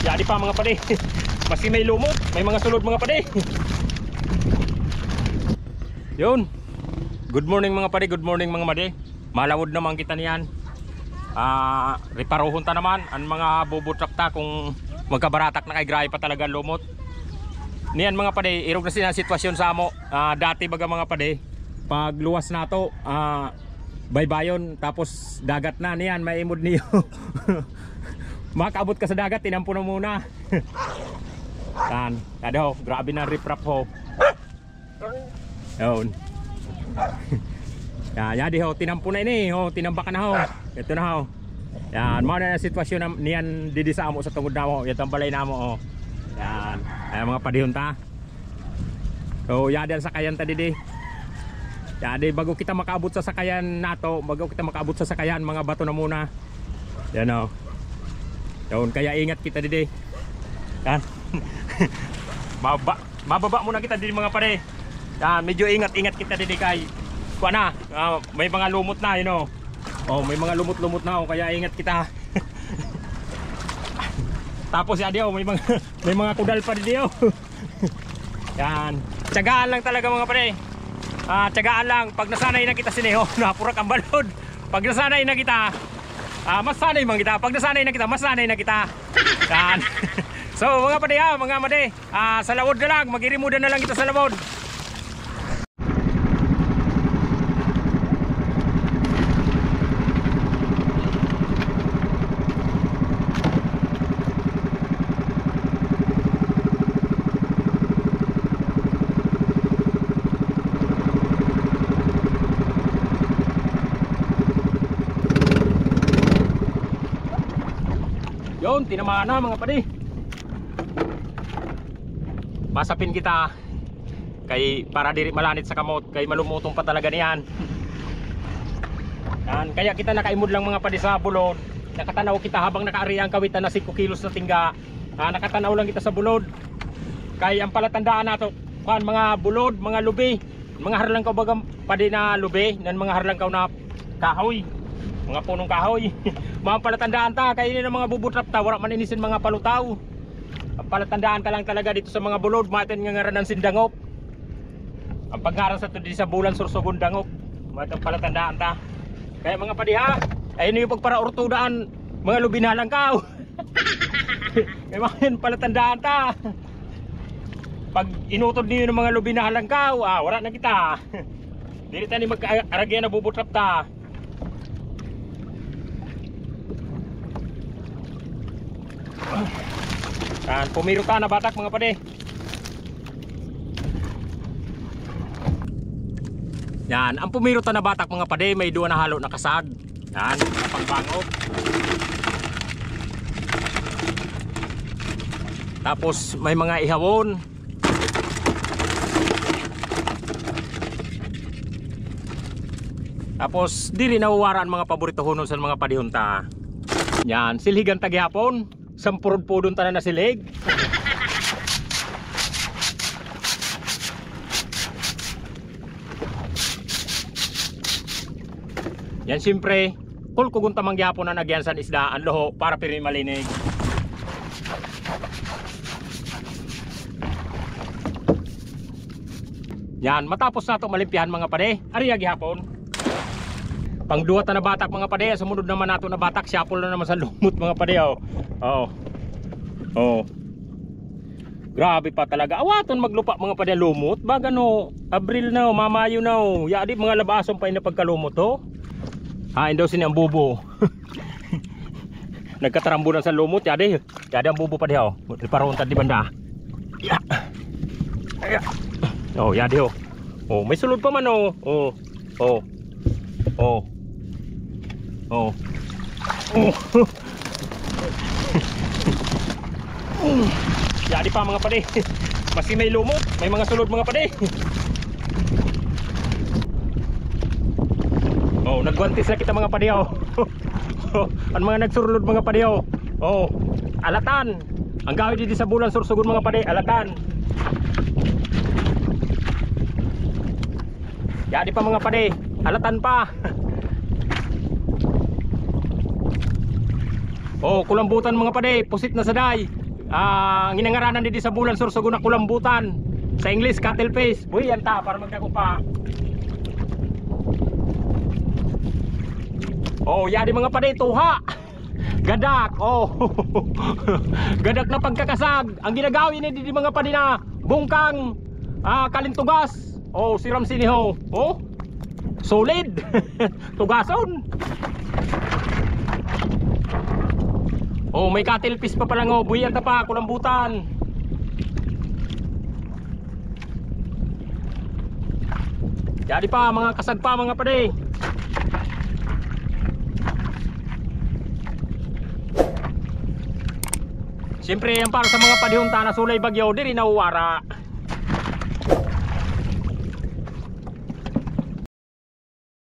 Yadi pa mga pade. Maski may lumot, may mga sulod mga pade. Yun. Good morning mga pade, good morning mga made. Malawod naman kita niyan. Reparohon ta naman ang mga bubutrak ta kung magkabaratak na kay grahe pa talaga lumot. Niyan mga pade, irog na sila sitwasyon sa amo. Dati baga mga pade, pag luwas na to, baybayon tapos dagat na niyan, maimod niyo. Makaabot ka sa dagat, tinampo na muna. Yan, kado, grabe na riprap ho. Yun. Yan, ho, tinampo na ini, ho, tinambakan na ho. Ito na ho. Yan, mga na sitwasyon niyan didi sa amo sa tungod na mo. Ito ang balay na mo, ho. Yan, ay mga padihon ta. So, yadan sa kayan ta didi. Yadi, bago kita makaabot sa sakayan nato, bago kita makaabot sa sakayan, mga bato na muna. Yan ho. Yun, kaya ingat kita didi. Yan. Mababa muna kita didi mga pare. Yan, medyo ingat-ingat kita didi kay kuha na, may mga lumot na, you know. Oh, may mga lumot-lumot na, kaya ingat kita. Tapos yadi, may mga kudal pa didi. Yan. Tiyagaan lang talaga mga pare. Tiyagaan lang. Pag nasanay na kita sineho, napurak ang balod. Pag nasanay na kita, mas sanay man kita. Pag nasanay na kita, mas sanay na kita. Yan. So mga pade, mga made, sa lawod na lang, magirimuda na lang kita sa lawod. Yun, tinamaan na mga pade. Masapin kita kay para diri malanit sa kamot, kay malumutong pa talaga niyan. Yan, kaya kita nakaimod lang mga pade sa bulod. Nakatanaw kita habang nakaari ang kawitan na 5 kilos na tingga. Nakatanaw lang kita sa bulod. Kay ang palatandaan nato, kan mga bulod, mga lubi, mga harlang kaw bagang pade na lubi, nan mga harlang kaw na kahoy. Mga punong kahoy. Mga palatandaan ta, kaya yun ang mga bubutrap ta, wala man inisin mga palutaw. Ang palatandaan ka lang talaga dito sa mga bulod, matin nga ngaran ng sindangop. Ang pagngaran sa to di sa bulan sursugon dangop. Matin palatandaan ta. Kaya mga padiha, ayun yung pagpara-ortudaan, mga lubinalang kao. Kaya mga palatandaan ta. Pag inutod niyo ng mga lubinalang kao, wala na kita. Dili tani mag-aragyan na bubutrap ta. Yan, pumiro ka na batak mga pade. Yan, ang pumiro ta na batak mga pade, may duwa na halo na kasag. Yan, pangbangog. Tapos may mga ihawon. Tapos dili nawawaraan mga paborito hunon sa mga padihunta. Yan, silhigan tagyapon. Sampurod-pudon tanan na silig. Yan siyempre, kulkugun tamang gyapon na nagyan sa isda ang loho para piri malinig. Yan, matapos na ito malimpihan mga pade, ariya gyapon. Pangduwa ta na batak mga pade, sumunod naman nato na batak, siyapol na naman sa lumot mga pade. Grabe pa talaga. Awaton maglupa mga pade lumot. Baga no, Abril na, Mamayo na. Yadi mga labason pa na pagkalumot ho. Hain daw sini ang bubo. Nagkatarambunan sa lumot yadi. Yadi ang bubo pa di ho. Paruntad di banda. Ya. Oh, yadi ho. Oh, may sulod pa man oh. Oh. Yadi pa mga pade. Maski may lumot, may mga sulod mga pade. Oh, nagwantis na kita mga pade. Ang mga nagsurlod mga pade. Oh, alatan. Ang gawin dito sa bulan sursugon mga pade, alatan. Yadi pa mga pade, alatan pa. Oh, kulambutan mga pade, pusit na saday. Ang inangaranan dito sa bulan Sorsogon na kulambutan. Sa English, cuttlefish. Buhi yan ta, para magdako pa. Oh, yadi mga pade, tuha. Gadak, oh. Gadak na pagkakasag. Ang ginagawin ni di mga pade na bungkang kalintugas. Oh, siram siniho. Oh. Solid. Tugason. Oh, may cuttlefish pa pala ngo. Buyan ta pa, kulambutan. Jadi pa, mga kasag pa mga pade. Siyempre yan para sa mga padihunta na sulay bagyo, diri nauwara.